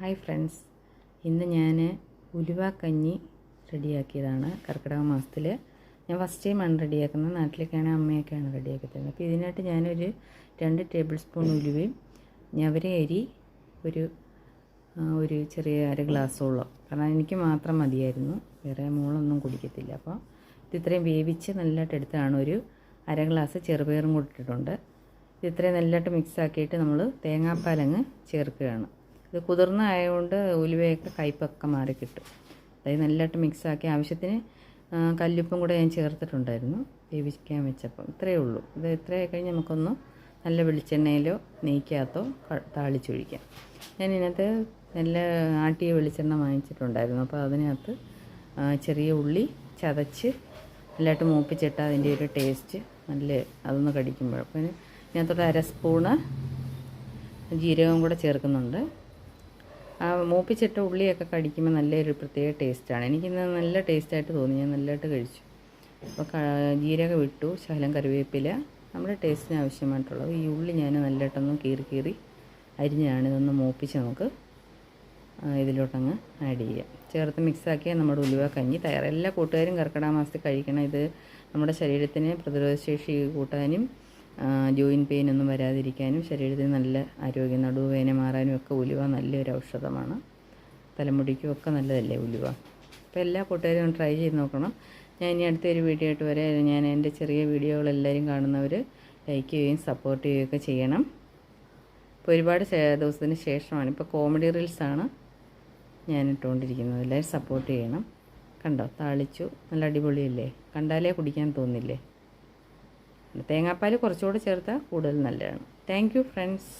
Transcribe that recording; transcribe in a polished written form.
Hi friends, ഇന്ന് ഞാൻ ഉലുവ കഞ്ഞി റെഡിയാക്കിയതാണ്. കർക്കിടക മാസത്തിൽ ഞാൻ ഫസ്റ്റ് ടൈമാണ് റെഡിയാക്കുന്നത്. നാട്ടിലേക്കാണ് അമ്മയൊക്കെയാണ് റെഡിയാക്കി തരുന്നത്. അപ്പോൾ ഇതിനായിട്ട് ഞാനൊരു 2 ടേബിൾ സ്പൂൺ ഉലുവയും ഞവര അരി ഒരു ചെറിയ അര ഗ്ലാസ്സോളം, കാരണം എനിക്ക് മാത്രം മതിയായിരുന്നു, വേറെ മോളൊന്നും കുടിക്കത്തില്ല. അപ്പോൾ ഇത് ഇത്രയും വേവിച്ച് നല്ലതായിട്ട് എടുത്താണ്. ഒരു അര ഗ്ലാസ് ചെറുപയറും കൂടി ഇട്ടിട്ടുണ്ട്. ഇത് ഇത്രയും നല്ലതായിട്ട് മിക്സാക്കിയിട്ട് നമ്മൾ തേങ്ങാപ്പാലങ്ങ് ചേർക്കുകയാണ്. ഇത് കുതിർന്ന ആയതുകൊണ്ട് ഉലുവയൊക്കെ കയ്പ്പൊക്കെ മാറി കിട്ടും. അതായത് നല്ലതായിട്ട് മിക്സാക്കി ആവശ്യത്തിന് കല്ലുപ്പും കൂടെ ഞാൻ ചേർത്തിട്ടുണ്ടായിരുന്നു വേവിക്കാൻ വെച്ചപ്പം. ഇത്രയേ ഉള്ളൂ. ഇത് ഇത്രയൊക്കെ കഴിഞ്ഞ് നമുക്കൊന്ന് നല്ല വെളിച്ചെണ്ണയിലോ നെയ്ക്കകത്തോ താളിച്ചൊഴിക്കാം. ഞാൻ ഇതിനകത്ത് നല്ല ആട്ടിയ വെളിച്ചെണ്ണ വാങ്ങിച്ചിട്ടുണ്ടായിരുന്നു. അപ്പോൾ അതിനകത്ത് ചെറിയ ഉള്ളി ചതച്ച് നല്ലതായിട്ട് മൂപ്പിച്ചിട്ട് അതിൻ്റെ ഒരു ടേസ്റ്റ് നല്ല അതൊന്ന് കടിക്കുമ്പോൾ. അപ്പോൾ ഇതിനകത്തോട്ട് അര സ്പൂണ് ജീരകം കൂടെ ചേർക്കുന്നുണ്ട്. ആ മൂപ്പിച്ചിട്ട ഉള്ളിയൊക്കെ കടിക്കുമ്പോൾ നല്ലൊരു പ്രത്യേക ടേസ്റ്റാണ്. എനിക്കിന്ന് നല്ല ടേസ്റ്റായിട്ട് തോന്നി, ഞാൻ നല്ലതായിട്ട് കഴിച്ചു. അപ്പോൾ ജീരകം ഇട്ടു, ശകലം കറിവേപ്പില, നമ്മുടെ ടേസ്റ്റിന് ആവശ്യമായിട്ടുള്ളത്. ഈ ഉള്ളി ഞാൻ നല്ലതായിട്ടൊന്ന് കീറി അരിഞ്ഞാണ് ഇതൊന്ന് മൂപ്പിച്ച് നമുക്ക് ഇതിലോട്ടങ്ങ് ആഡ് ചെയ്യാം. ചേർത്ത് മിക്സാക്കിയാൽ നമ്മുടെ ഉലുവ കഞ്ഞി തയ്യാറ്. എല്ലാ കൂട്ടുകാരും കർക്കിടക മാസത്തിൽ കഴിക്കണം. ഇത് നമ്മുടെ ശരീരത്തിന് പ്രതിരോധശേഷി കൂട്ടാനും ജോയിൻറ്റ് പെയിൻ ഒന്നും വരാതിരിക്കാനും ശരീരത്തിന് നല്ല ആരോഗ്യം, നടുവേദന മാറാനും ഒക്കെ ഉലുവ നല്ലൊരു ഔഷധമാണ്. തലമുടിക്കും ഒക്കെ നല്ലതല്ലേ ഉലുവ. അപ്പോൾ എല്ലാ കൂട്ടുകാരും ട്രൈ ചെയ്ത് നോക്കണം. ഞാൻ ഇനി അടുത്തൊരു വീഡിയോ ആയിട്ട് വരാം. ഞാൻ എൻ്റെ ചെറിയ വീഡിയോകളെല്ലാവരും കാണുന്നവർ ലൈക്ക് ചെയ്യുകയും സപ്പോർട്ട് ചെയ്യുകയൊക്കെ ചെയ്യണം. ഇപ്പോൾ ഒരുപാട് ദിവസത്തിന് ശേഷമാണ്, ഇപ്പോൾ കോമഡി റീൽസാണ് ഞാൻ ഇട്ടുകൊണ്ടിരിക്കുന്നത്. എല്ലാവരും സപ്പോർട്ട് ചെയ്യണം. കണ്ടോ, താളിച്ചു, നല്ല അടിപൊളിയല്ലേ, കണ്ടാലേ കുടിക്കാൻ തോന്നില്ലേ. തേങ്ങാപ്പാൽ കുറച്ചുകൂടെ ചേർത്താൽ കൂടുതൽ നല്ലതാണ്. Thank you friends.